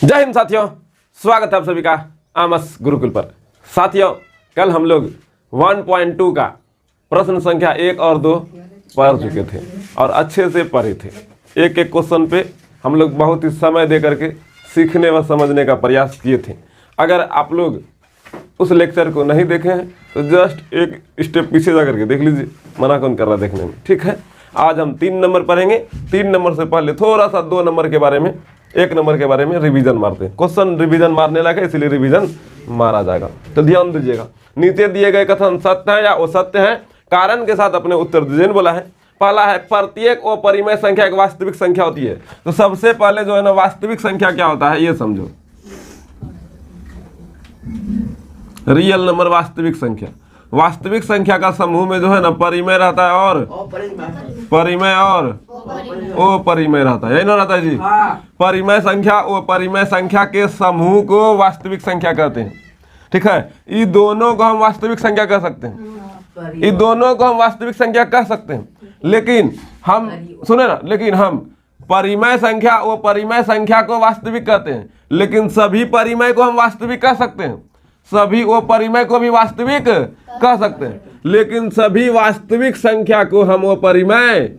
जय हिंद साथियों, स्वागत है आप सभी का आमस गुरुकुल पर। साथियों, कल हम लोग 1.2 का प्रश्न संख्या 1 और 2 पढ़ चुके थे और अच्छे से पढ़े थे। एक एक क्वेश्चन पे हम लोग बहुत ही समय दे करके सीखने व समझने का प्रयास किए थे। अगर आप लोग उस लेक्चर को नहीं देखे हैं तो जस्ट एक स्टेप पीछे जा करके देख लीजिए, मना कौन कर रहा देखने में। ठीक है, आज हम 3 नंबर पढ़ेंगे। 3 नंबर से पहले थोड़ा सा 2 नंबर के बारे में, 1 नंबर के बारे में रिवीजन मारते हैं। क्वेश्चन रिवीजन मारने लगे इसलिए रिवीजन मारा जाएगा, तो ध्यान दीजिएगा। नीचे दिए गए कथन सत्य है या असत्य है, कारण के साथ अपने उत्तर दीजिए बोला है। पहला है प्रत्येक अपरिमेय संख्या एक वास्तविक संख्या होती है। तो सबसे पहले जो है ना, वास्तविक संख्या क्या होता है ये समझो। रियल नंबर वास्तविक संख्या, वास्तविक संख्या का समूह में जो है ना परिमेय रहता है और परिमेय और अपरिमेय रहता है, यही ना रहता है जी। परिमेय संख्या अपरिमेय संख्या के समूह को वास्तविक संख्या कहते हैं। ठीक है, ये दोनों को हम वास्तविक संख्या कह सकते हैं, ये दोनों को हम वास्तविक संख्या कह सकते हैं। लेकिन हम सुने ना, लेकिन हम परिमेय संख्या अपरिमेय संख्या को वास्तविक कहते हैं, लेकिन सभी परिमेय को हम वास्तविक कह सकते हैं, सभी अपरिमेय को भी वास्तविक कह सकते हैं, लेकिन सभी वास्तविक संख्या को हम अपरिमेय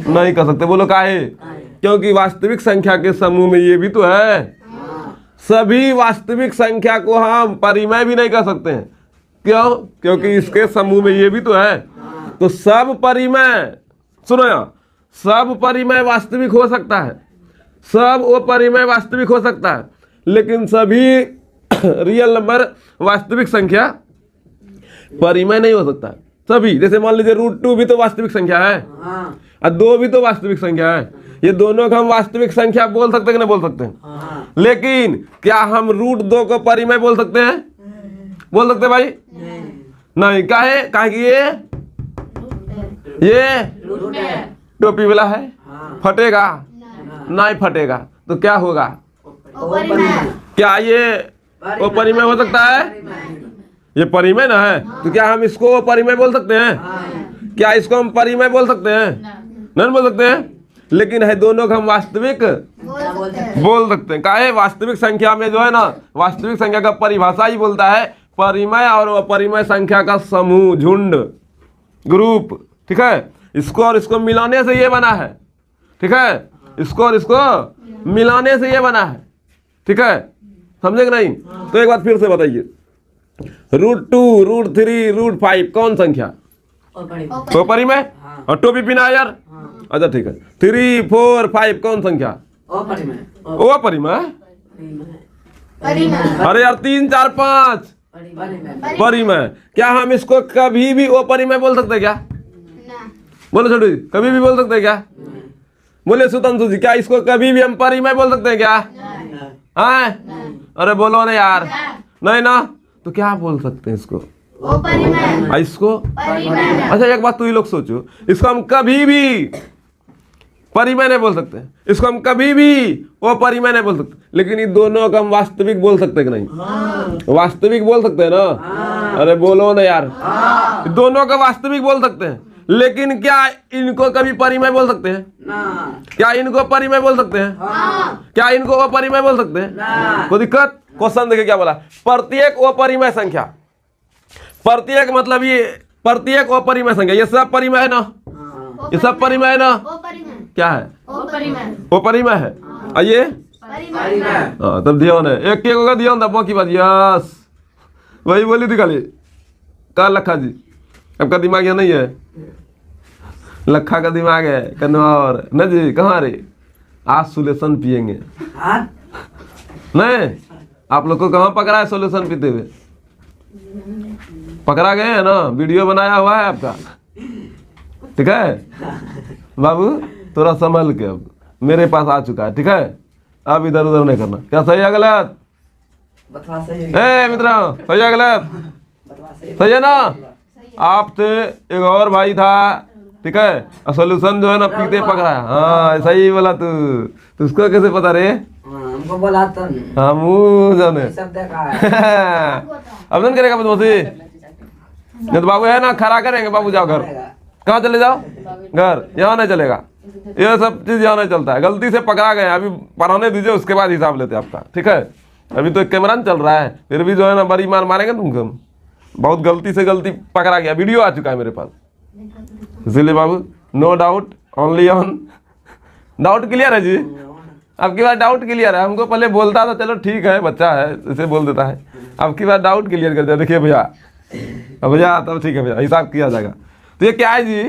नहीं कह सकते। बोलो काहे? क्योंकि वास्तविक संख्या के समूह में ये भी तो है। सभी वास्तविक संख्या को हम परिमेय भी नहीं कह सकते हैं। क्यों? क्योंकि इसके समूह में ये भी तो है। तो सब परिमेय, सुनो यार, सब परिमेय वास्तविक हो सकता है, सब अपरिमेय वास्तविक हो सकता है, लेकिन सभी रियल नंबर वास्तविक संख्या परिमेय नहीं हो सकता है। सभी, जैसे मान लीजिए √2 भी तो वास्तविक संख्या है और 2 भी तो वास्तविक संख्या है। ये दोनों को हम वास्तविक संख्या बोल सकते हैं कि नहीं बोल सकते हैं? लेकिन क्या हम √2 को परिमेय बोल सकते हैं? बोल सकते हैं भाई? नहीं। काहे? काहे कि ये टोपी वाला है, फटेगा नहीं फटेगा तो क्या होगा? क्या ये अपरिमेय हो सकता है? ये परिमेय ना है, तो क्या हम इसको अपरिमेय बोल सकते हैं? क्या इसको हम परिमेय बोल सकते हैं? नहीं बोल सकते हैं। लेकिन है दोनों को हम वास्तविक बोल सकते हैं। काहे? वास्तविक संख्या में जो है ना, वास्तविक संख्या का परिभाषा ही बोलता है परिमेय और अपरिमेय संख्या का समूह, झुंड, ग्रुप। ठीक है, इसको और इसको मिलाने से ये बना है। ठीक है, इसको और इसको मिलाने से ये बना है। ठीक है, समझे कि नहीं? तो एक बात फिर से बताइए, √2, √3, √5 कौन संख्या? अपरिमेय। और टोपी पीना है यार। अच्छा ठीक है, 3, 4, 5 कौन संख्या? अपरिमेय। अरे यार 3, 4, 5 परिमेय। क्या हम इसको कभी भी अपरिमेय बोल सकते हैं क्या? बोलो छोटू जी, कभी भी बोल सकते हैं क्या? बोले सुतंशु जी, क्या इसको कभी भी हम परिमेय बोल सकते हैं क्या? अरे बोलो ना यार, नहीं ना, तो क्या बोल सकते हैं इसको? इसको? अच्छा एक बात तू ही लोग सोचो, इसको हम कभी भी परिमेय नहीं बोल सकते, इसको हम कभी भी वो परिमेय नहीं बोल सकते, लेकिन ये दोनों का हम वास्तविक बोल सकते हैं कि नहीं? वास्तविक बोल सकते हैं ना? अरे बोलो ना यार, दोनों का वास्तविक बोल सकते हैं, लेकिन क्या इनको कभी परिमेय बोल सकते हैं? क्या इनको परिमेय बोल सकते हैं? क्या इनको अपरिमेय बोल सकते हैं? कोई दिक्कत? क्वेश्चन देखिए क्या बोला, प्रत्येक अपरिमेय संख्या। प्रत्येक मतलब ये प्रत्येक अपरिमेय संख्या, ये सब परिमेय है ना? ये सब परिमेय है ना? क्या है? अपरिमेय है। आइए, तब ध्यान है, एक एक होगा ध्यान, दबो की बात। यस, वही बोली थी खाली का लखा जी, आपका दिमाग यहाँ नहीं है, लखा का दिमाग है कन्नौर न जी। कहाँ रे? आज सोल्यूशन पियेंगे। नहीं, आप लोग को कहाँ पकड़ा है सोल्यूशन पीते हुए? पकड़ा गए हैं ना, वीडियो बनाया हुआ है आपका। ठीक है बाबू, थोड़ा संभल के, अब मेरे पास आ चुका है। ठीक है, अब इधर उधर नहीं करना। क्या सही है गलत? मित्रों, सही है गलत? सही है ना? आपसे एक और भाई था, ठीक है, सोल्यूशन जो है ना पीते पकड़ा है। हाँ सही बोला तू, उसको कैसे पता रे? हमको बोला तो हम जाने सब देखा है। अब नहीं करेगा बदमाशी, नहीं तो बाबू है ना खड़ा करेंगे। बाबू जाओ घर। कहाँ चले जाओ? घर। यहाँ नहीं चलेगा। ये सब चीज यहाँ नहीं चलता है। गलती से पकड़ा गया, अभी पढ़ाने दीजिए, उसके बाद हिसाब लेते हैं आपका, ठीक है। अभी तो कैमरा चल रहा है, फिर भी जो है ना बड़ी मार मारेंगे तुमको। बहुत गलती से गलती पकड़ा गया, वीडियो आ चुका है मेरे पास। इसीलिए बाबू no doubt only on. Doubt clear है जी? अब की बार डाउट क्लियर है। हमको पहले बोलता था चलो ठीक है बच्चा है इसे बोल देता है, अब की बार डाउट क्लियर कर दिया। देखिए भैया, अब भैया तब ठीक है भैया, हिसाब किया जाएगा। तो ये क्या है जी?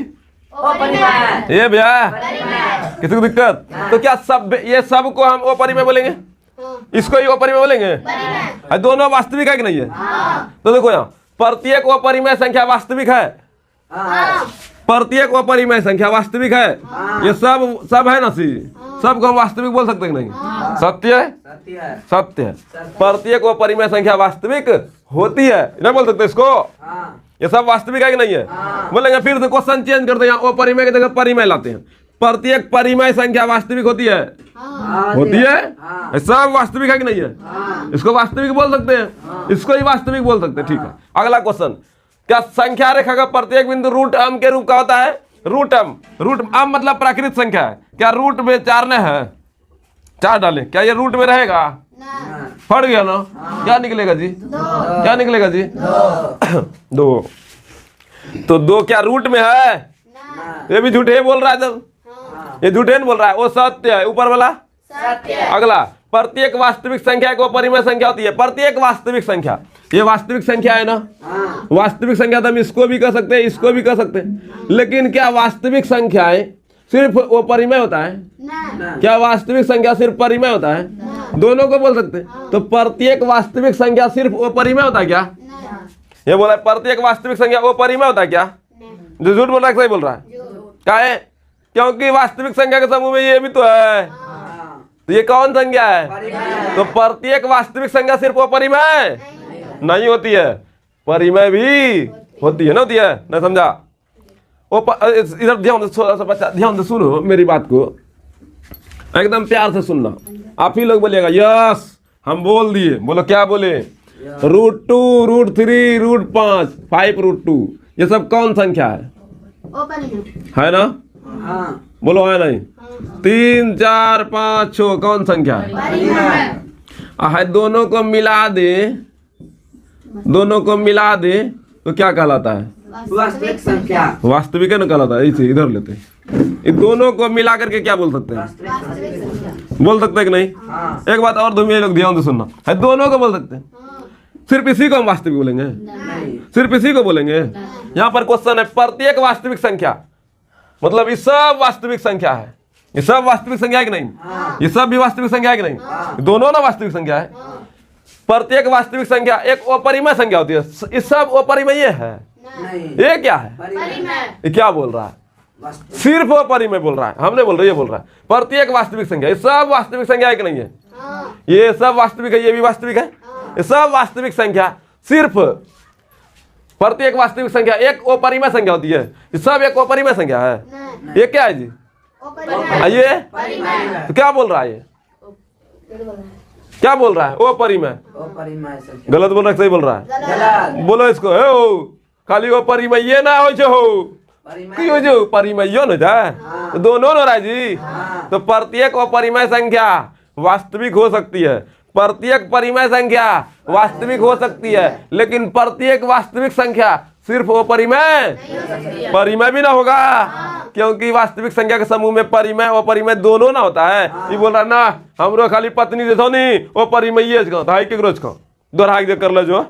ये भैया किसी को दिक्कत? तो क्या सब ये सब को हम ओ परिमेय बोलेंगे? इसको ही ओ परिमेय बोलेंगे? दोनों वास्तविक है कि नहीं है? तो देखो यहाँ प्रत्येक ओ परिमेय संख्या वास्तविक है। प्रत्येक अपरिमेय संख्या वास्तविक है। ये सब है ना सी, सबको हम वास्तविक बोल सकते हैं नहीं? सत्य है, सत्य है। प्रत्येक अपरिमेय संख्या वास्तविक होती है, नहीं बोल सकते इसको? ये सब वास्तविक है कि नहीं है? बोलेंगे फिर से क्वेश्चन चेंज करते हैं, अपरिमेय की जगह परिमेय लाते हैं। प्रत्येक परिमेय संख्या वास्तविक होती है? होती है। सब वास्तविक है कि नहीं है? इसको वास्तविक बोल सकते हैं, इसको ही वास्तविक बोल सकते हैं, ठीक है। अगला क्वेश्चन, क्या संख्या रेखा का प्रत्येक बिंदु रूट अम के रूप का होता है? रूट अम मतलब प्राकृत संख्या है। क्या रूट में 4 ने है? 4 डालें, क्या ये रूट में रहेगा? फट गया ना? क्या निकलेगा जी? क्या निकलेगा जी? 2। तो 2 क्या रूट में है? ये भी झूठे बोल रहा है, तब ये झूठे बोल रहा है। वो सत्य है, ऊपर वाला सत्य। अगला, प्रत्येक वास्तविक संख्या को परिमेय संख्या होती है। प्रत्येक वास्तविक संख्या, ये वास्तविक संख्या है ना? वास्तविक संख्या तो हम इसको भी कह सकते हैं, इसको भी कह सकते हैं, लेकिन क्या वास्तविक संख्याएं सिर्फ वो परिमेय होता है? क्या वास्तविक संख्या सिर्फ परिमेय होता है? दोनों को बोल सकते हैं। तो प्रत्येक वास्तविक संख्या सिर्फ वो परिमेय होता है क्या? ये बोला प्रत्येक वास्तविक संख्या वो परिमेय होता है क्या? जो झूठ बोल रहा है सही बोल रहा है? क्या है? क्योंकि वास्तविक संख्या के समूह में ये भी तो है। तो ये कौन संख्या है? तो प्रत्येक वास्तविक संख्या सिर्फ वो परिमेय नहीं होती है, परिमेय भी होती है ना? होती है ना? समझा? इधर ध्यान से, थोड़ा सा बच्चा ध्यान से सुनो मेरी बात को, एकदम प्यार से सुनना। आप ही लोग बोलिएगा यस हम बोल दिए। बोलो क्या बोले? √2, √3, √5, 5√2, ये सब कौन संख्या है ना? बोलो है नहीं? 3, 4, 5, 6 कौन संख्या है? दोनों को मिला दे, दोनों को मिला दे तो क्या कहलाता है? वास्तविक संख्या। वास्तविक है ना कहलाता है। इसे इधर लेते हैं, इन दोनों को मिला करके क्या बोल सकते हैं? बोल सकते हैं कि नहीं? एक बात और तुम ये लोग ध्यान से सुनना है, दोनों को बोल सकते हैं। सिर्फ इसी को हम वास्तविक बोलेंगे? सिर्फ इसी को बोलेंगे? यहाँ पर क्वेश्चन है प्रत्येक वास्तविक संख्या, मतलब ये सब वास्तविक संख्या है। ये सब वास्तविक संख्या है कि नहीं? ये सब भी वास्तविक संख्या है कि नहीं? दोनों ना वास्तविक संख्या है। प्रत्येक वास्तविक संख्या एक अपरिमेय संख्या होती है। ये सब अपरिमेय है। ये क्या है? ये क्या बोल रहा है? सिर्फ अपरिमेय बोल रहा है, हमने बोल रहे, ये बोल रहा है प्रत्येक वास्तविक संख्या। ये सब वास्तविक संख्या है कि नहीं है? ये सब वास्तविक है, ये भी वास्तविक है। ये सब वास्तविक संख्या, सिर्फ प्रत्येक वास्तविक संख्या एक अपरिमेय संख्या होती है। ये सब एक अपरिमेय संख्या है। ये क्या है जी? ये तो क्या बोल रहा है? ये क्या बोल रहा है? ओ परिमेय। गलत बोल रहा है सही बोल रहा है? बोलो इसको, खाली वो परिमेय ये ना हो जो परिमेय न जाए, दोनों न रहा जी। तो प्रत्येक अपरिमेय संख्या वास्तविक हो सकती है, प्रत्येक परिमेय संख्या वास्तविक हो सकती है, लेकिन प्रत्येक वास्तविक संख्या सिर्फ वो परिमेय भी ना होगा, क्योंकि वास्तविक संख्या के समूह में परिमेय और परिमेय दोनों ना होता है। ये बोल रहा ना हमरो खाली पत्नी देखो नहीं वो परिमेय हाई के रोज को दोहरा के कर लो, जो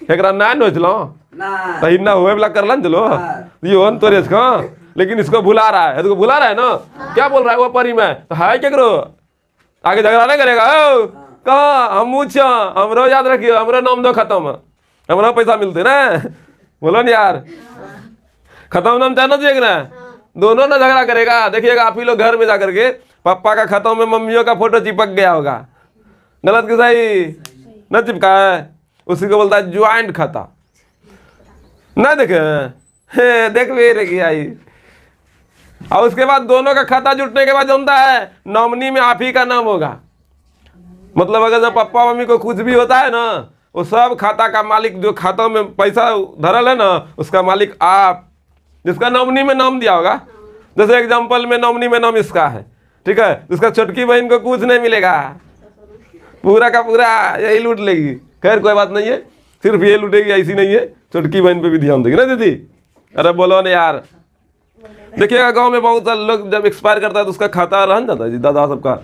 एकरा ना नोच लो तही ना हुए वाला कर लन चलो ये तोरे इसको, लेकिन इसको भुला रहा है। तो भुला रहा है ना? क्या बोल रहा है? वो परिमेय तो हाई के करो, आगे झगड़ा नहीं करेगा। कहा हम हमरो याद रखियो, हमरो नाम दो खत्म, हमारा पैसा मिलते ना। बोलो न यार, खत्म नाम चाहना चाहिए ना? दोनों ना झगड़ा करेगा। देखिएगा आप ही लोग घर में जाकर के पापा का खत्म में मम्मियों का फोटो चिपक गया होगा, गलत कि सही? न चिपका है, उसी को बोलता है ज्वाइंट खाता। ना देखे देख भी आई। और उसके बाद दोनों का खाता जुटने के बाद जानता है नॉमिनी में आप ही का नाम होगा। मतलब अगर जब पापा मम्मी को कुछ भी होता है ना, वो सब खाता का मालिक, जो खातों में पैसा धरल है ना, उसका मालिक आप, जिसका नॉमिनी में नाम दिया होगा जैसे एग्जाम्पल में नॉमिनी में नाम इसका है, ठीक है, उसका छोटकी बहन को कुछ नहीं मिलेगा, पूरा का पूरा यही लूट लेगी। खैर कोई बात नहीं है, सिर्फ ये लूटेगी ऐसी नहीं है, छोटकी बहन पे भी ध्यान देगी ना दीदी। अरे बोलो ना यार, देखिएगा गांव में बहुत सारे लोग जब एक्सपायर करता है तो उसका खाता रह जाता है जी, दादा सबका,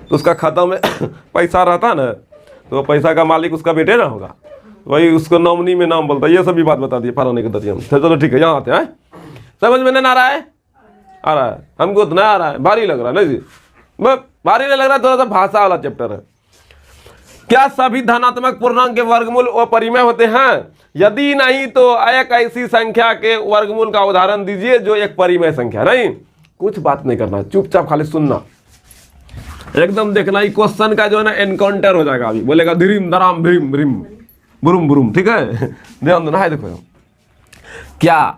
तो उसका खाता में पैसा रहता है ना, तो पैसा का मालिक उसका बेटे ना होगा, वही उसको नॉमिनी में नाम बोलता है। ये सभी बात बता दिए फलाने के दरिया में। चलो ठीक है, यहाँ आते हैं, समझ में नहीं आ रहा है? आ रहा है, हमको तो नहीं आ रहा है, भारी लग रहा है ना जी, भारी नहीं लग रहा, थोड़ा सा भाषा वाला चैप्टर है। क्या सभी धनात्मक पूर्णांक के वर्गमूल अपरिमेय होते हैं? यदि नहीं तो एक ऐसी संख्या के वर्गमूल का उदाहरण दीजिए जो एक परिमेय संख्या। नहीं, कुछ बात नहीं करना, चुपचाप खाली सुनना, एकदम देखना। ही क्वेश्चन का जो है ना एनकाउंटर हो जाएगा, अभी बोलेगा धीरिम धराम भीम भीम बुरुम बुरुम, ठीक है, ध्यान देना है। देखो, क्या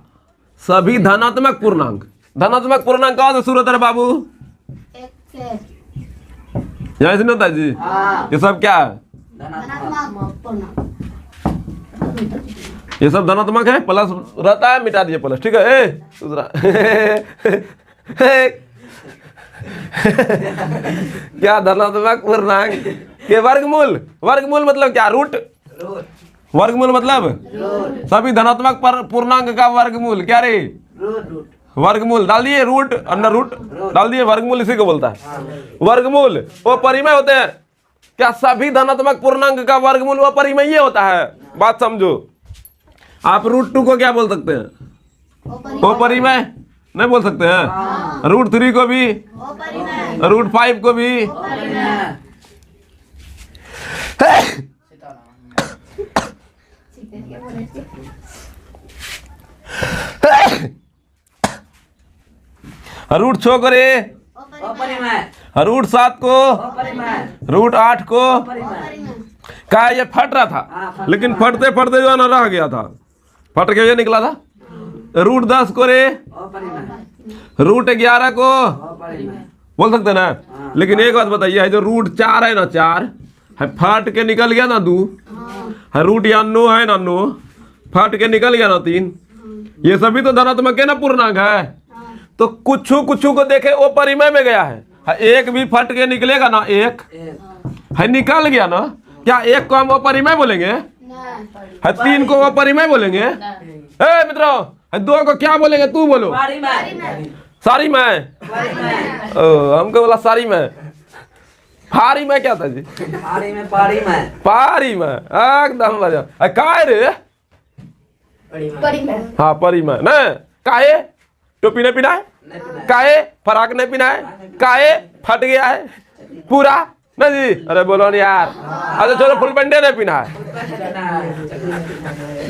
सभी धनात्मक पूर्णांक, धनात्मक पूर्णांक कहाँ से शुरू होता है बाबू? यहाँ से नहीं होता जी? ये सब क्या है? ये सब धनात्मक है, प्लस रहता है, मिटा दिए प्लस, ठीक है। दूसरा क्या धनात्मक पूर्णांक के वर्गमूल, वर्गमूल मतलब क्या? रूट, वर्गमूल मतलब सभी धनात्मक पूर्णांक का वर्गमूल। क्या रे? वर्गमूल डाल दिए, रूट अंडर रूट डाल दिए, वर्गमूल इसी को बोलता है। वर्गमूल वो परिमेय होते हैं। क्या सभी धनात्मक पूर्णांक का वर्गमूल वो परिमेय होता है? बात समझो। आप रूट 2 को क्या बोल सकते हैं? वो परिमेय नहीं बोल सकते हैं? रूट 3 को भी, रूट 5 को भी। रूट 6 को रे, रूट 7 को, रूट 8 को। क्या ये फट रहा था, लेकिन फटते फटते जो है ना रह गया था, फट के ये निकला था। रूट 10 को रे, रूट 11 को बोल सकते ना। लेकिन एक बात बताइए, जो रूट 4 है ना, 4 है, फट के निकल गया ना 2 है, रूट या 9 है ना, 9 फट के निकल गया ना 3। ये सभी तो धनात्मक है ना, पूर्णांक है। तो कुछ को देखे वो परिमेय में गया है। एक भी फट के निकलेगा ना, एक है निकल गया ना, क्या एक को हम वो परिमेय बोलेंगे? है 3 को वो परिमेय बोलेंगे? मित्रों, 2 को क्या बोलेंगे? तू बोलो। सारी मैं, हमको बोला सारी मैं। फारी में क्या था जी? पारी में, पारी में, पारी में एकदम बढ़िया। काय रे? हाँ परिमेय ना। काहे टोपी नहीं पहना है, काहे फराक नहीं पहना है, काहे फट गया है पूरा ना जी? अरे बोलो नहीं यार। अच्छा चलो फुल पेंटे नहीं पहना है,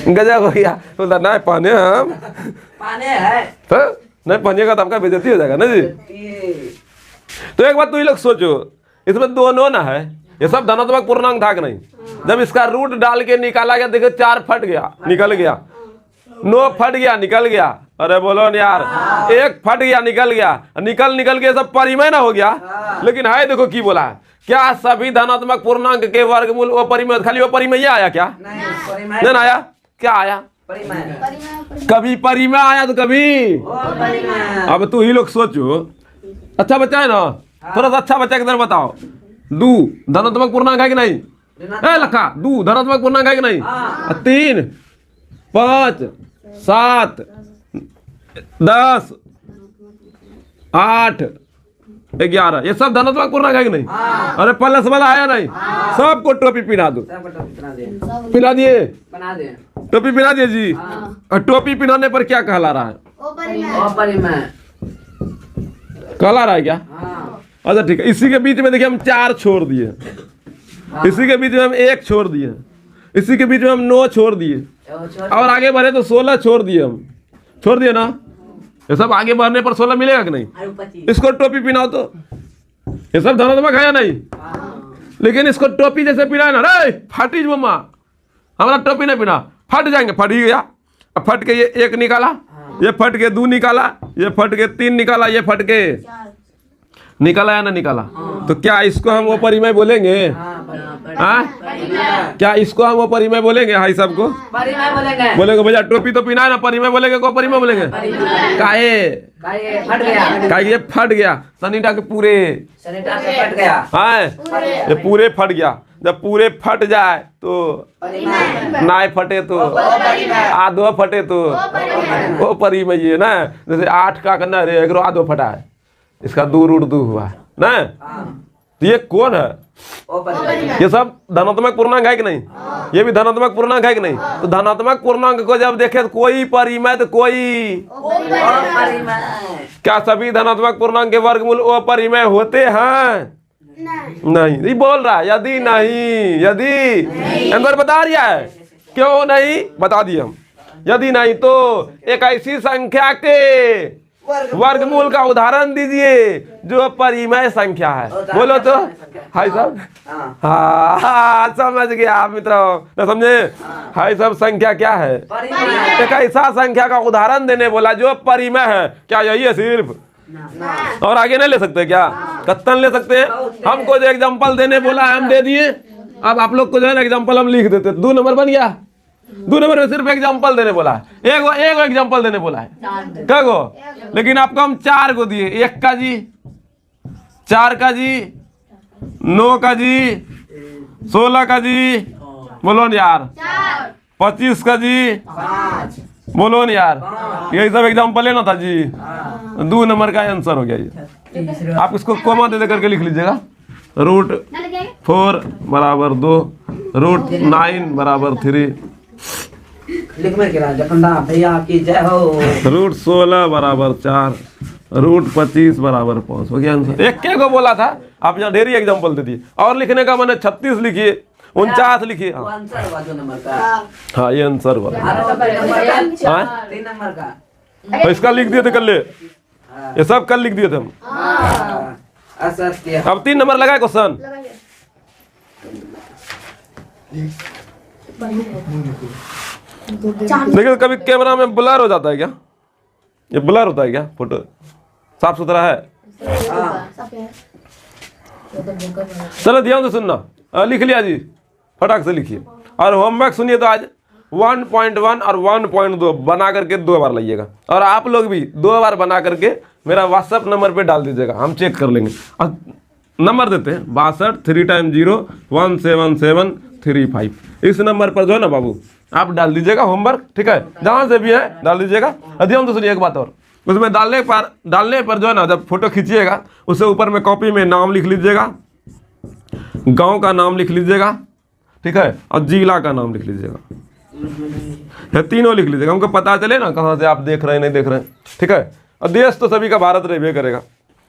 गजब हो गया। बोलता नहीं पहने, हम पहने है तो नहीं पहनेगा तो आपका बेइज्जती हो जाएगा ना जी। तो एक बात तू ही लोग सोचो, इसमें दोनों ना है, ये सब धनात्मक पूर्णांक था कि नहीं? जब इसका रूट डाल के निकाला गया, देखो 4 फट गया निकल गया, 9 फट गया निकल गया। अरे बोलो न यार, 1 फट गया निकल गया, निकल के सब परिमेय ना हो गया। लेकिन है देखो की बोला, क्या सभी धनात्मक पूर्णांक के वर्गमूल वो परिमेय? खाली वो परिमेय आया क्या? नहीं आया। क्या आया? कभी परिमेय आया तो कभी। अब तू ही लोग सोचो, अच्छा बच्चा है ना, थोड़ा सा अच्छा बच्चा की तरह बताओ। 2 धनात्मक पूर्णांक है कि नहीं? लखा 2 धनात्मक पूर्णांक है कि नहीं? 3 5 7 10 8 11 ये सब धनात्मक पूर्णांक है कि नहीं? अरे प्लस वाला आया नहीं? सबको टोपी पहना दो। पहना दिए? टोपी पहना दिए जी। और टोपी पहनाने पर क्या कहला रहा है? कहला रहा है क्या? अच्छा ठीक है। इसी के बीच में देखिए हम 4 छोड़ दिए, इसी के बीच में हम 1 छोड़ दिए, इसी के बीच में हम 9 छोड़ दिए, और आगे बढ़े तो 16 छोड़ दिए। हम छोड़ दिए ना, ये सब आगे बढ़ने पर 16 मिलेगा कि नहीं? इसको टोपी पहनाओ तो ये सब धनात्मक है या नहीं? लेकिन इसको टोपी जैसे पहना ना, रे फाटी मम्मा हमारा टोपी नहीं पहना, फट जाएंगे। फट ही गया, अब फट के ये 1 निकाला, ये फट के 2 निकाला, ये फट के 3 निकाला, ये फट के निकाला या ना निकाला? तो क्या इसको हम वो परिमेय बोलेंगे? हाँ? क्या इसको हम वो परिमय बोलेंगे? हाई साहब को परिमय बोलेंगे। बोलेंगे भैया टोपी तो पहना है ना, परिमय बोलेंगे को परिमय बोलेंगे? काहे? फट गया। काहे ये फट गया सनीटा के पूरे सनीटा से फट गया। हाँ ये पूरे फट गया। जब पूरे फट जाए तो नाय फटे तो आधो फटे तो वो परिमय है ना। जैसे 8 का करना रे एक आधो फटा है, इसका 2 रूट 2 हुआ ना। तो ये कौन है? ये सब धनात्मक पूर्णांक है कि नहीं? ये भी धनात्मक पूर्णांक है कि नहीं? तो धनात्मक पूर्णांक को जब देखे तो कोई परिमय तो कोई क्या सभी धनात्मक पूर्णांक के वर्गमूल अपरिमय होते हैं? नहीं। ये बोल रहा है यदि नहीं, यदि अंदर बता रहा है क्यों नहीं बता दिए हम। यदि नहीं तो एक ऐसी संख्या के वर्गमूल का उदाहरण दीजिए जो परिमय संख्या है। बोलो तो हाय साहब। हाँ समझ गया मित्रों, न समझे? हाय साहब संख्या क्या है? एक ऐसा संख्या का उदाहरण देने बोला जो परिमय है। क्या यही है सिर्फ? और आगे नहीं ले सकते क्या? कत्तन ले सकते हैं। हमको जो एग्जांपल देने बोला है हम दे दिए। अब आप लोग को जो है ना एग्जांपल हम लिख देते। 2 नंबर बन गया। 2 नंबर में सिर्फ एग्जांपल देने बोला है। एक एग्जांपल देने बोला है। क्या गो? लेकिन आपको हम 4 को दिए। 1 का जी, 4 का जी, 9 का जी, 16 का जी, बोलो न यार, 25 का जी, बोलो न यार। यही सब एग्जांपल है ना था जी। 2 नंबर का आंसर हो गया ये। आप इसको कोमा दे करके लिख लीजिएगा। √4 बराबर 2, √9 बराबर 3, भैया की जय हो। √16 बराबर 4, √25 बराबर 5 हो गया आंसर। एक के को बोला था आप यहाँ ढेरी एग्जांपल दे दिए। और लिखने का मैंने 36 लिखिए, 49 लिखिए। हाँ ये आंसर हुआ। 3 नंबर का तो इसका लिख दिए थे कल, ये सब कल लिख दिए थे हम। अब 3 नंबर लगा क्वेश्चन। देखिए कभी कैमरा में ब्लर हो जाता है क्या? ये ब्लर होता है क्या? फोटो साफ सुथरा है? चलो ध्यान से सुनना। लिख लिया जी, फटाक से लिखिए। और होमवर्क सुनिए तो आज 1.1 और 1.2 बना करके 2 बार लाइएगा। और आप लोग भी 2 बार बना करके मेरा व्हाट्सएप नंबर पे डाल दीजिएगा, हम चेक कर लेंगे। और नंबर देते हैं 62 3 टाइम 0 17735। इस नंबर पर जो है ना बाबू आप डाल दीजिएगा होमवर्क, ठीक है? जहाँ से भी है डाल दीजिएगा। ध्यान तो सुनिए एक बात और, उसमें डालने पर जो है ना जब फोटो खींचिएगा उससे ऊपर में कॉपी में नाम लिख लीजिएगा, गांव का नाम लिख लीजिएगा, ठीक है? और जिला का नाम लिख लीजिएगा। ये तीनों लिख लीजिएगा, हमको पता चले ना कहाँ से आप देख रहे हैं नहीं देख रहे हैं, ठीक है? और देश तो सभी का भारत रहबे करेगा,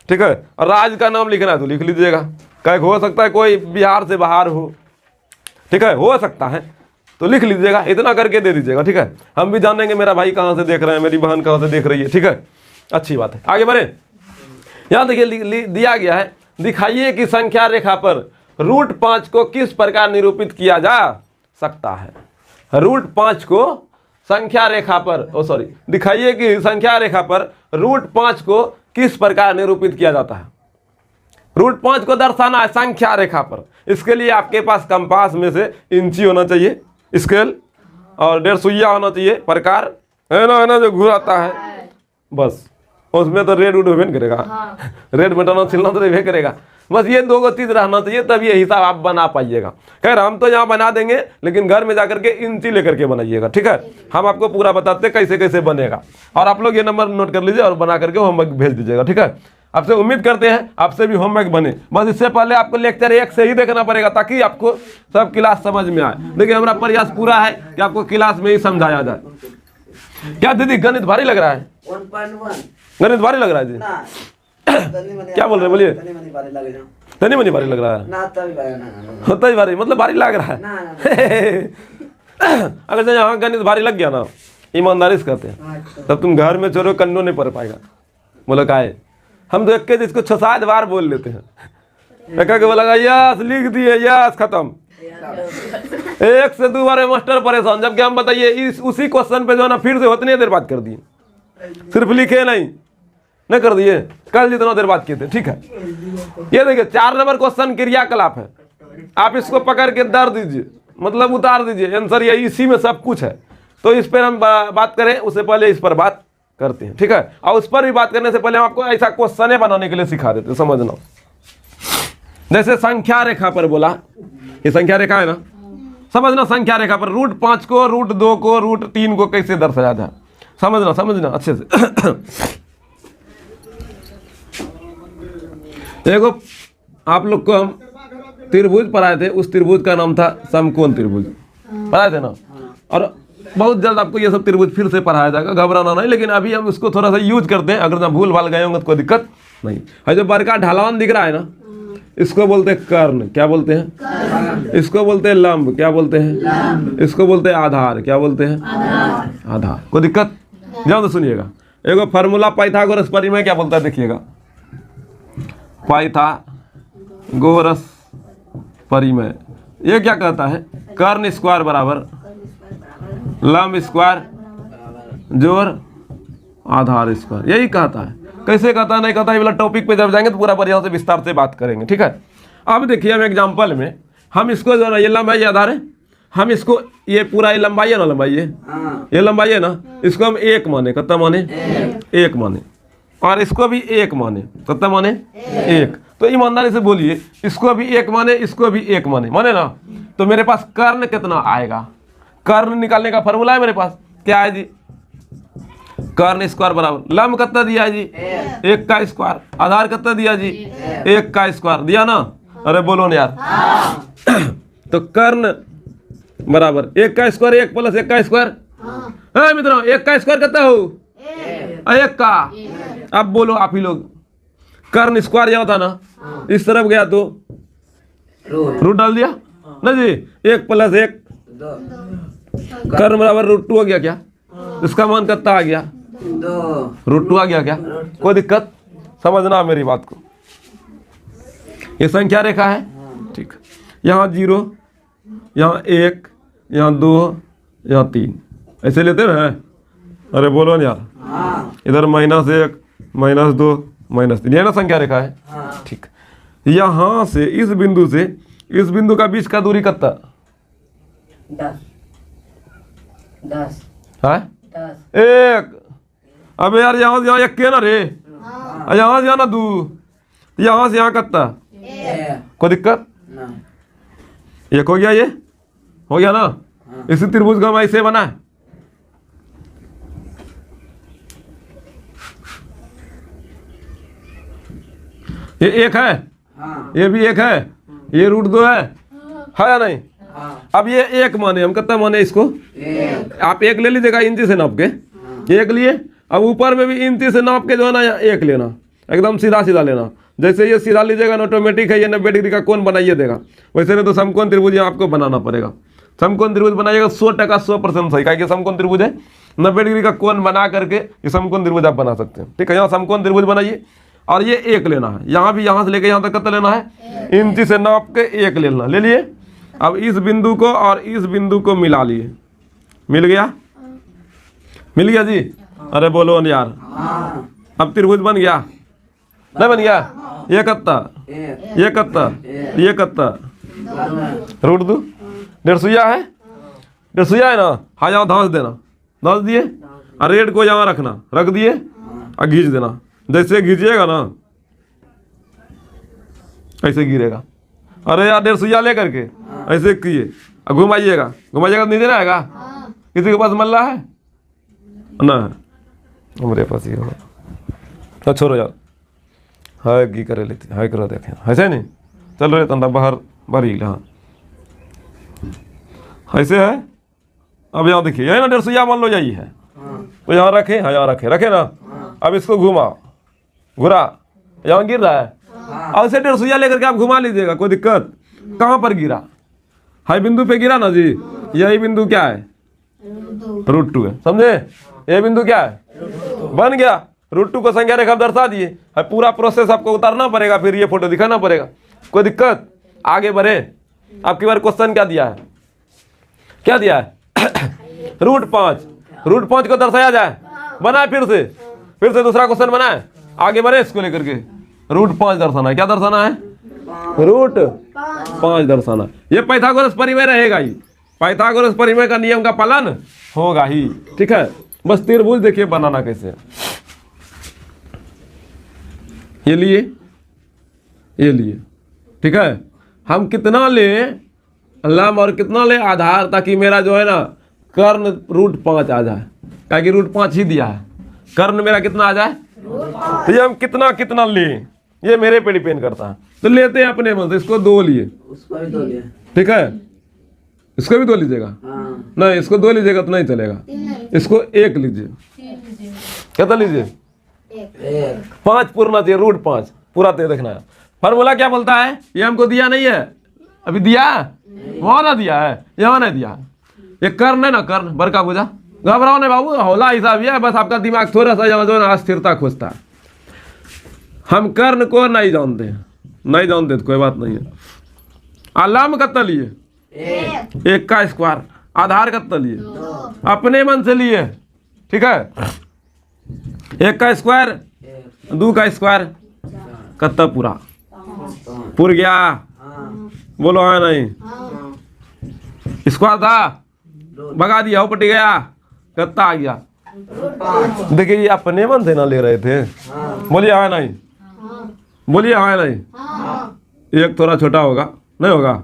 ठीक है? और राज्य का नाम लिखना है तो लिख लीजिएगा। कहीं हो सकता है कोई बिहार से बाहर हो, ठीक है? हो सकता है तो लिख लीजिएगा। इतना करके दे दीजिएगा, ठीक है? हम भी जानेंगे मेरा भाई कहाँ से देख रहे हैं, मेरी बहन कहाँ से देख रही है, ठीक है? अच्छी बात है, आगे बढ़े। यहाँ देखिए दिया गया है, दिखाइए कि संख्या रेखा पर √5 को किस प्रकार निरूपित किया जा सकता है। √5 को संख्या रेखा पर दिखाइए कि संख्या रेखा पर √5 को किस प्रकार निरूपित किया जाता है। √5 को दर्शाना है संख्या रेखा पर। इसके लिए आपके पास कंपास में से इंची होना चाहिए, स्केल, और 1.5 सुइया होना चाहिए, प्रकार है ना जो घुराता है, बस उसमें तो रेड उड नहीं करेगा। रेड बटन छिलना तो नहीं करेगा। बस ये 2 चीज रहना चाहिए, तब ये हिसाब आप बना पाइएगा। खैर हम तो यहाँ बना देंगे, लेकिन घर में जाकर के इंची लेकर के बनाइएगा, ठीक है? हम आपको पूरा बताते कैसे कैसे बनेगा। और आप लोग ये नंबर नोट कर लीजिए और बना करके होमवर्क भेज दीजिएगा, ठीक है? आपसे उम्मीद करते हैं आपसे भी होमवर्क बने। बस इससे पहले आपको लेक्चर 1 से ही देखना पड़ेगा ताकि आपको सब क्लास समझ में आए। देखिए हमारा प्रयास पूरा है कि आपको क्लास में ही समझाया जाए। क्या दीदी गणित भारी लग रहा है? 1.1 गणित भारी लग रहा है जी? क्या बोल रहे बोलिए? तनी मनी भारी लग रहा है? होता ही भारी मतलब भारी लग रहा है। अगर यहाँ गणित भारी लग गया ना, ईमानदारी से कहते हैं, तब तुम घर में चलो कन्नो नहीं पढ़ पाएगा। बोलो का है? हम तो एक इसको 6-7 बार बोल लेते हैं। एक बोला यस लिख दिए, यस खत्म। 1 से 2 बार मास्टर परेशान, जबकि हम बताइए उसी क्वेश्चन पे जो है ना फिर से उतनी देर बात कर दिए, सिर्फ लिखे नहीं कर दिए, कल जितना देर बात किए थे, ठीक है? ये देखिए 4 नंबर क्वेश्चन क्रियाकलाप है। आप इसको पकड़ के दर दीजिए, मतलब उतार दीजिए, आंसर ये इसी में सब कुछ है। तो इस पर हम बात करें उससे पहले इस पर बात करते हैं, ठीक है। और उस पर भी बात करने से पहले हम आपको ऐसा क्वेश्चन बनाने के लिए सिखा देते हैं, समझना। जैसे संख्या रेखा पर बोला, ये संख्या रेखा है ना, समझना। संख्या रेखा पर √5 को, √2 को, √3 को कैसे दर्शाया जाए, समझना अच्छे से। देखो आप लोग को हम त्रिभुज पढ़ाए थे, उस त्रिभुज का नाम था समकोण त्रिभुज, पढ़ाए थे ना। और बहुत जल्द आपको ये सब त्रिभुज फिर से पढ़ाया जाएगा, घबराना नहीं। लेकिन अभी हम इसको थोड़ा सा यूज करते हैं, अगर ना भूल भाल गए होंगे तो कोई दिक्कत नहीं है। जो बड़का ढलान दिख रहा है ना, इसको बोलते हैं कर्ण, क्या बोलते हैं? इसको बोलते हैं लंब, क्या बोलते हैं? इसको बोलते हैं आधार, क्या बोलते हैं? आधार। कोई दिक्कत? ध्यान से सुनिएगा। एगो फार्मूला पाइथागोरस परिमेय क्या बोलता है, देखिएगा। पाइथागोरस परिमेय ये क्या कहता है? कर्ण स्क्वायर बराबर लंब स्क्वायर जोड़ आधार स्क्वायर, यही कहता है। कैसे कहता है, नहीं कहता है, वाला टॉपिक पे जब जाएंगे तो पूरा बढ़िया से विस्तार से बात करेंगे, ठीक है। अब देखिए हम एग्जांपल में, हम इसको जो ना, ये लंबाई आधार है, हम इसको ये पूरा ये लंबाई है ना, लंबाई ये लंबाई है ना, इसको हम 1 माने, कितना माने? 1 माने। और इसको भी 1 माने, कितना माने? 1। तो ईमानदारी से बोलिए, इसको भी 1 माने, इसको भी 1 माने ना। तो मेरे पास कर्ण कितना आएगा? कर्ण निकालने का फॉर्मूला है मेरे पास, क्या है जी? कर्ण स्क्वायर बराबर लंब कितना दिया है जी? 1 का स्क्वायर। आधार कितना दिया जी? 1 का स्क्वायर दिया ना। अरे बोलो ना यार। तो कर्ण बराबर 1 का स्क्वायर, 1 + 1 का स्क्वायर। है मित्रों, 1 का स्क्वायर कितना हो? 1 का। अब बोलो आप ही लोग, कर्ण स्क्वायर यहाँ था ना, इस तरफ गया तो रूट डाल दिया ना जी। 1 + 1 कर्ण बराबर √2 हो गया क्या? इसका मान कितना आ गया? 2 √2 आ गया क्या? कोई दिक्कत? समझना मेरी बात को। ये संख्या रेखा है, ठीक। यहाँ 0, यहाँ 1, यहाँ 2, यहाँ 3, ऐसे लेते हैं। अरे बोलो ना यार। इधर -1, -2, -3, ये ना संख्या रेखा है, ठीक। यहाँ से इस बिंदु से इस बिंदु का बीच का दूरी कितना? 10 है 1। अबे यार यहाँ से यहाँ 1 के ना रे, यहाँ से यहाँ ना 2, यहाँ से यहाँ कितना? कोई दिक्कत? 1 हो गया, ये हो गया ना। इसी त्रिभुज का ऐसे बना है। ये 1 है, ये भी 1 है, ये √2 है या नहीं? अब ये 1 माने, हम कितना माने इसको? आप 1 ले लीजिएगा इंची से नाप के, 1 लिए। अब ऊपर में भी इंची से नाप के जो है ना 1 लेना, एकदम सीधा सीधा लेना। जैसे ये सीधा लीजिएगा ना, ऑटोमेटिक है ये 90 डिग्री का कोण बनाइए देगा। वैसे नहीं तो समकोण त्रिभुज आपको बनाना पड़ेगा। समकोण त्रिभुज बनाइएगा 100% 100% सही, क्या समकोण त्रिभुज है। 90 डिग्री का कोण बना करके ये समकोण त्रिभुज आप बना सकते हैं, ठीक है। यहाँ समकोण त्रिभुज बनाइए और ये 1 लेना है। यहाँ भी यहाँ से लेके यहाँ तक कितना लेना है? इंची से नाप के 1 लेना, ले लिए। अब इस बिंदु को और इस बिंदु को मिला लिए, मिल गया? मिल गया जी? अरे बोलो न यार। अब त्रिभुज बन गया, नहीं बन गया? ये कितना, ये कितना, ये कितना? √2। 150 है, 150 है ना। हाँ, यहाँ धंस देना, धंस दिए। और रेड को यहाँ रखना, रख दिए और घींच देना। जैसे घींचिएगा ना ऐसे गिरेगा। अरे यार 150 ले करके ऐसे किए और घुमाइएगा, घुमाइएगा तो नीचे रहेगा। किसी के पास मल्ला है ना? हमारे पास ही होगा। तो छोड़ो यार, हाय घी करे लेते, हाय करो देखें, ऐसे नहीं चल रहे तंदा बाहर भरी। हाँ ऐसे है। अब यहाँ देखिए, यही ना 150 मान लो यही है, तो यहाँ रखे, हाँ यहाँ रखे, रखे ना। अब इसको घुमाओ, घुरा, यहाँ गिर रहा है। और इसे 150 लेकर के आप घुमा लीजिएगा, कोई दिक्कत? कहाँ पर गिरा? हाई बिंदु पे गिरा ना जी। यही बिंदु क्या है? √2 है, समझे? ये बिंदु क्या है? बन गया। √2 को संख्या रेखा दर्शा दिए। पूरा प्रोसेस आपको उतारना पड़ेगा, फिर ये फोटो दिखाना पड़ेगा। कोई दिक्कत? आगे बढ़े। आपकी बार क्वेश्चन क्या दिया है? क्या दिया है? √5 को दर्शाया जाए, बनाए फिर से दूसरा क्वेश्चन बनाए। आगे बढ़े इसको लेकर के। √5 दर्शाना है। क्या दर्शाना है? रूट 5 दर्शाना। ये पाइथागोरस परिमेय रहेगा ही, पाइथागोरस परिमेय का नियम का पालन होगा ही। ठीक है, बस त्रिभुज देखिए बनाना कैसे है। ये लिए, ये लिए, ठीक है। हम कितना ले लंब और कितना ले आधार, ताकि मेरा जो है ना कर्ण रूट 5 आ जाए, ताकि रूट 5 ही दिया है, कर्ण मेरा कितना आ जाए। तो ये हम कितना कितना ले, ये मेरे पे डिपेंड करता है। तो लेते हैं अपने मन से, इसको 2 लिए, उसको भी 2 लिए। ठीक है, इसको भी 2 लीजिएगा। नहीं, इसको 2 लीजिएगा तो नहीं चलेगा, इसको 1 लीजिए। कितना लीजिए? 5 पूर्ण चाहिए, रूट 5 पूरा ते देखना है। फॉर्मूला क्या बोलता है? ये हमको दिया नहीं है, अभी दिया वहां ना दिया है, यहाँ नहीं दिया। ये कर्ण है ना, कर्ण बड़का बुझा, घबराओ नहीं बाबू, हौला हिसाब ये है, बस आपका दिमाग थोड़ा सा यहाँ जो है ना अस्थिरता खोजता है। हम कर्ण को नहीं जानते हैं, नहीं जानते तो कोई बात नहीं है। लंब कितना लिए? 1 का स्क्वायर। आधार कितना लिए? अपने मन से लिए, ठीक है। 1 का स्क्वायर, 2 का स्क्वायर, कितना पूरा? पूर गया, बोलो है नहीं? स्क्वायर था, भगा दिया, हो पटी गया, कितना आ गया? देखिए ये अपने मन से ना ले रहे थे। बोलिए हाँ नहीं, बोलिए हाँ नहीं। एक थोड़ा छोटा होगा, नहीं होगा?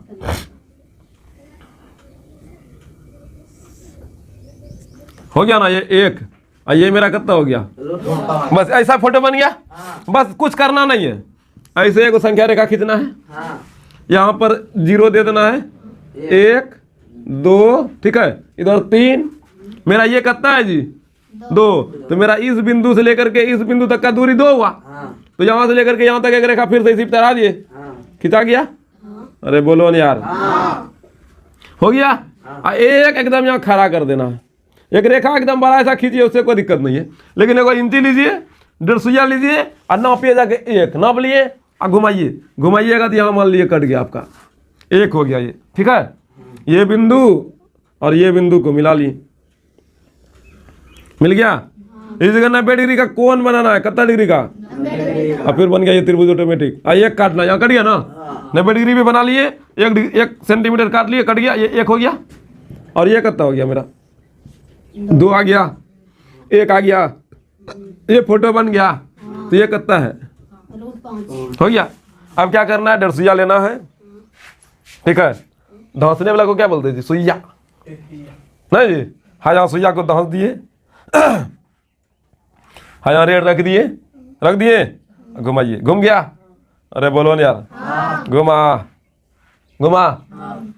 हो गया ना ये 1, और ये मेरा कितना हो गया? बस ऐसा फोटो बन गया, बस कुछ करना नहीं है। ऐसे एक संख्या रेखा खींचना है, यहाँ पर 0 दे देना है, 1 2, ठीक है, इधर 3, मेरा ये कितना है जी? 2। तो मेरा इस बिंदु से लेकर के इस बिंदु तक का दूरी 2 हुआ। तो यहाँ से लेकर के यहाँ तक एक रेखा फिर से इसी तरह दिए, खिंचा गया। अरे बोलो न यार, हो गया। एक एकदम यहाँ खड़ा कर देना है, एक रेखा एकदम बड़ा ऐसा खींचिए, उससे कोई दिक्कत नहीं है। लेकिन एक इंची लीजिए, 1.5 सुइया लीजिए और नापिए जाके 1 नाप लिए और घुमाइए, घुमाइएगा तो यहाँ मान लिए कट गया आपका 1 हो गया ये, ठीक है। ये बिंदु और ये बिंदु को मिला लिए, मिल गया। इस जगह 90 डिग्री का कोण बनाना है, कितना डिग्री का? और फिर बन गया ये त्रिभुज ऑटोमेटिक। एक काटना, यहाँ कट गया ना, 90 डिग्री भी बना लिए, 1 सेंटीमीटर काट लिए, कट गया, ये 1 हो गया। और ये कितना हो गया मेरा? 2 आ गया, 1 आ गया, ये फोटो बन गया। तो ये कितना है? हो गया। अब क्या करना है? 1.5 सुइया लेना है, ठीक है। धंसने वाला को क्या बोलते हैं जी? सुइया, नहीं जी। हाँ, यहाँ सुइया को धंस दिए, हाँ यहाँ रेड रख दिए, रख दिए, घुमाइए, घूम गया। अरे बोलो न यार, घुमा घुमा,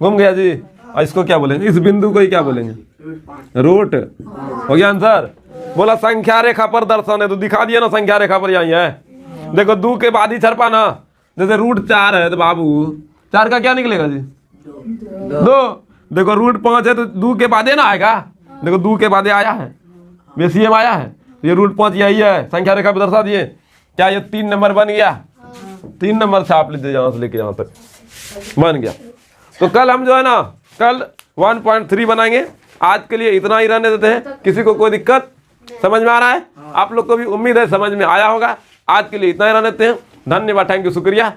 घूम गया जी। और इसको क्या बोलेंगे? इस बिंदु को ही क्या बोलेंगे? रूट। हो गया आंसर। बोला संख्या रेखा पर दर्शन है, तो दिखा दिया ना संख्या रेखा पर यही है। देखो 2 के बाद ही छरपा ना, जैसे रूट 4 है तो बाबू 4 का क्या निकलेगा जी? 2। देखो रूट 5 है तो 2 के बाद ना आएगा, देखो 2 के बाद आया है, बेसियम आया है, ये रूट 5 यही है, संख्या रेखा पर दर्शा दिए। क्या ये 3 नंबर बन गया? 3 नंबर छाप लीजिए, यहाँ से लेके यहाँ तक बन गया। तो कल हम जो है ना, कल 1.3 बनाएंगे। आज के लिए इतना ही रहने देते हैं। किसी को कोई दिक्कत समझ में आ रहा है? आप लोग को भी उम्मीद है समझ में आया होगा। आज के लिए इतना ही रहने देते हैं। धन्यवाद, थैंक यू, शुक्रिया।